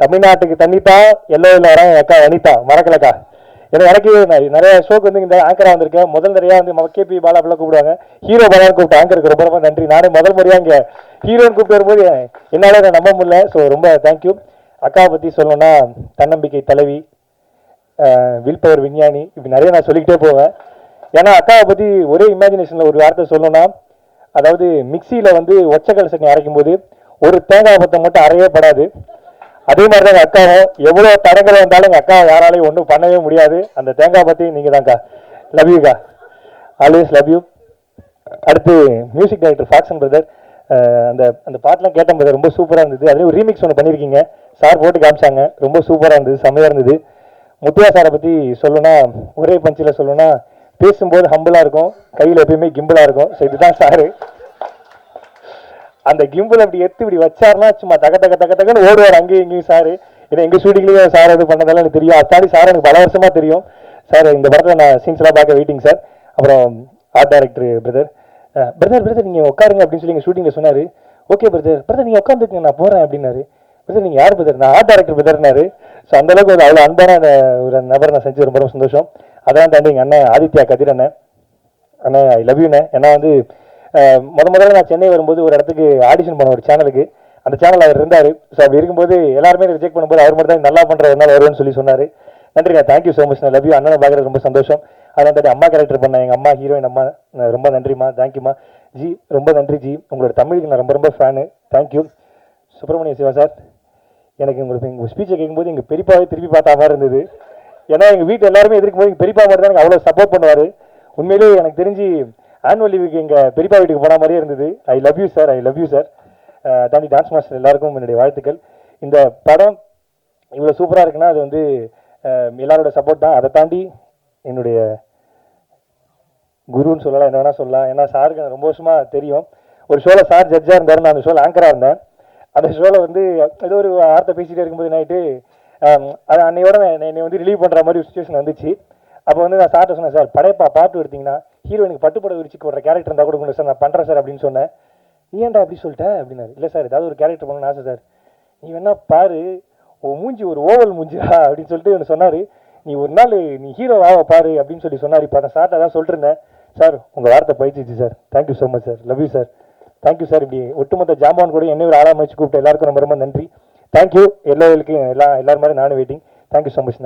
தமிழ்நாட்டுக்கு தண்ணித்தா எல்லோவில் வராங்க அக்கா வனிதா மறக்கலக்கா. ஏன்னா எனக்கு நிறைய ஷோக்கு வந்து இந்த ஆங்கரா வந்திருக்கேன். முதல் நிறையா வந்து கேபி பாலா அப்படிலாம் கூப்பிடுவாங்க. ஹீரோ பாலான்னு கூப்பிட்டு ஆங்கருக்கு ரொம்ப ரொம்ப நன்றி. நானே முதல் முறையாக இங்கே ஹீரோன்னு கூப்பிட்டு வரும்போது என்னால் நான் நம்ப முடியல. ஸோ ரொம்ப தேங்க்யூ. அக்காவை பற்றி சொல்லணும்னா தன்னம்பிக்கை தலைவி, வில் பவர் விஞ்ஞானி, இப்படி நிறைய நான் சொல்லிக்கிட்டே போவேன். ஏன்னா அக்காவை பற்றி ஒரே இமேஜினேஷனில் ஒரு வார்த்தை சொல்லணும்னா, அதாவது மிக்சியில் வந்து ஒச்சக்கல் சட்னி அரைக்கும் போது ஒரு தேங்காய் பத்தை மட்டும் அரையே படாது. அதே மாதிரி தான் எங்கள் அக்காவும் எவ்வளோ தடங்கள் வந்தாலும் எங்கள் அக்கா யாராலையும் ஒன்றும் பண்ணவே முடியாது. அந்த தேங்காய் பற்றி நீங்கள் தான்க்கா. லவ் யூக்கா, ஆல்வேஸ் லவ் யூ. அடுத்து மியூசிக் டைரக்டர் ஃபாக்சன் பிரதர். அந்த அந்த பாட்டெலாம் கேட்டேன் பிரதர், ரொம்ப சூப்பராக இருந்தது. அதுலேயும் ஒரு ரீமிக்ஸ் ஒன்று பண்ணியிருக்கீங்க, சார் போட்டு காமிச்சாங்க, ரொம்ப சூப்பராக இருந்தது, செம்மையாக இருந்தது. முத்தையா சாரை பற்றி சொல்லணும்னா ஒரே பஞ்சில் சொல்லணும்னா, பேசும்போது ஹம்பிளாக இருக்கும், கையில் எப்பயுமே கிம்பிளாக இருக்கும். ஸோ இதுதான் சாரு. அந்த கிம்பிள் அப்படி எடுத்து இப்படி வச்சாருன்னா சும்மா தக தக தக தகன்னு ஓடுவார் அங்கேயும் இங்கேயும் சார். ஏன்னா எங்கள் ஷூட்டிங்லேயும் சார் இது பண்ணதெல்லாம் எனக்கு தெரியும். அத்தாடி சார் எனக்கு பல வருஷமாக தெரியும். சார் இந்த படத்தில் நான் சீன்ஸ்லாம் பார்க்க வெயிட்டிங் சார். அப்புறம் ஆர்ட் டைரக்டர் பிரதர். பிரதர் நீங்கள் உட்காருங்க அப்படின்னு சொல்லி எங்கள் ஷூட்டிங்கில் சொன்னார். ஓகே பிரதர் நீங்கள் உட்காந்துருக்கீங்க, நான் போகிறேன் அப்படின்னாரு. பிரதர் நீங்கள் யார் பிரதர்? நான் ஆர்ட் டைரக்டர் பிரதர்னாரு. ஸோ அந்தளவுக்கு ஒரு அவ்வளோ அன்பான ஒரு நபர் நான் செஞ்சு ரொம்ப ரொம்ப சந்தோஷம். அதெல்லாம் தாண்டி எங்கள் அண்ணன் ஆதித்யா கதிர் அண்ணன், ஐ லவ் யூண்ணே. ஏன்னா வந்து முதல்ல நான் சென்னை வரும்போது ஒரு இடத்துக்கு ஆடிஷன் பண்ண ஒரு சேனலுக்கு, அந்த சேனல் அவர் இருந்தார். ஸோ அப்படி இருக்கும்போது எல்லாருமே ரிஜெக்ட் பண்ணும்போது அவர் மட்டும் தான் நல்லா பண்ணுறதுனால வருவேன்னு சொல்லி சொன்னார். நன்றிண்ணா, தேங்க்யூ ஸோ மச். நான் லவ் யூ. அண்ணனை பார்க்குறது ரொம்ப சந்தோஷம். அதெல்லாம் தாண்டி அம்மா கேரக்டர் பண்ணேன், எங்கள் அம்மா ஹீரோயின் அம்மா, ரொம்ப நன்றிம்மா, தேங்க்யூம்மா. ஜி ரொம்ப நன்றி ஜி, உங்களோட தமிழுக்கு நான் ரொம்ப ரொம்ப fan, thank you. Subramaniya Siva sir, எனக்கு உங்கள் ஸ்பீச்சை கேட்கும்போது எங்கள் பெரியப்பாவே திருப்பி பார்த்தா மாதிரி இருந்தது. ஏன்னா எங்கள் வீட்டில் எல்லாருமே எதிர்க்கும் போது எங்கள் பெரியப்பா மட்டும் தான் எனக்கு அவ்வளோ சப்போர்ட் பண்ணுவார். உண்மையிலேயே எனக்கு தெரிஞ்சு ஆனுவல் லீவுக்கு எங்கள் பெரியப்பா வீட்டுக்கு போன மாதிரியே இருந்தது. I love you sir, I love you sir. தாண்டி டான்ஸ் மாஸ்டர் எல்லாருக்கும் என்னுடைய வாழ்த்துக்கள். இந்த படம் இவ்வளோ சூப்பராக இருக்குன்னா அது வந்து எல்லாரோட சப்போர்ட் தான். அதை தாண்டி என்னுடைய குருன்னு சொல்லலாம், என்ன வேணால் சொல்லலாம். ஏன்னா சாருக்கு எனக்கு ரொம்ப வருஷமாக தெரியும். ஒரு ஷோவில் சார் ஜட்ஜாக இருந்தார், நான் அந்த ஷோவில் ஆங்கராக இருந்தேன். அந்த ஷோவில் வந்து ஏதோ ஒரு வார்த்தை பேசிகிட்டே இருக்கும்போது நைட்டு அது அன்னையோட என்னை வந்து ரிலீவ் பண்ணுற மாதிரி ஒரு சுச்சுவேஷன் வந்துச்சு. அப்போ வந்து நான் சார்ட்ட சொன்னேன், சார் படையப்பா பாட்டு எடுத்திங்கன்னா ஹீரோயினுக்கு பட்டுப்பட விரிச்சிக்கு ஒரு கேரக்டர் இருந்தால் கூட சார், நான் பண்ணுறேன் சார் அப்படின்னு சொன்னேன். நீ ஏன்டா அப்படி சொல்லிட்டேன் அப்படின்னாரு. இல்லை சார் ஏதாவது ஒரு கேரக்டர் பண்ணணும்னு ஆசை சார். நீ வேணா பாரு, மூஞ்சி ஒரு ஓவல் மூஞ்சிடா அப்படின்னு சொல்லிட்டு எனக்கு சொன்னார். நீ ஒரு நாள் நீ ஹீரோ ஆக பாரு அப்படின்னு சொல்லி சொன்னார். இப்போ நான் சார்ட்ட தான் சொல்லிட்டு இருந்தேன். சார் உங்கள் வார்த்தை பயிற்சிச்சு sir, thank you so much sir, love you sir, thank you sir. இப்படி ஒட்டுமொத்த ஜாமான் கூட என்ன ஒரு ஆளாக வச்சு கூப்பிட்டு எல்லாருக்கும் ரொம்ப ரொம்ப நன்றி, தேங்க்யூ. எல்லாருக்கும் எல்லாரும் மாதிரி நானும் வெயிட்டிங், தேங்க்யூ ஸோ மச். நன்றி.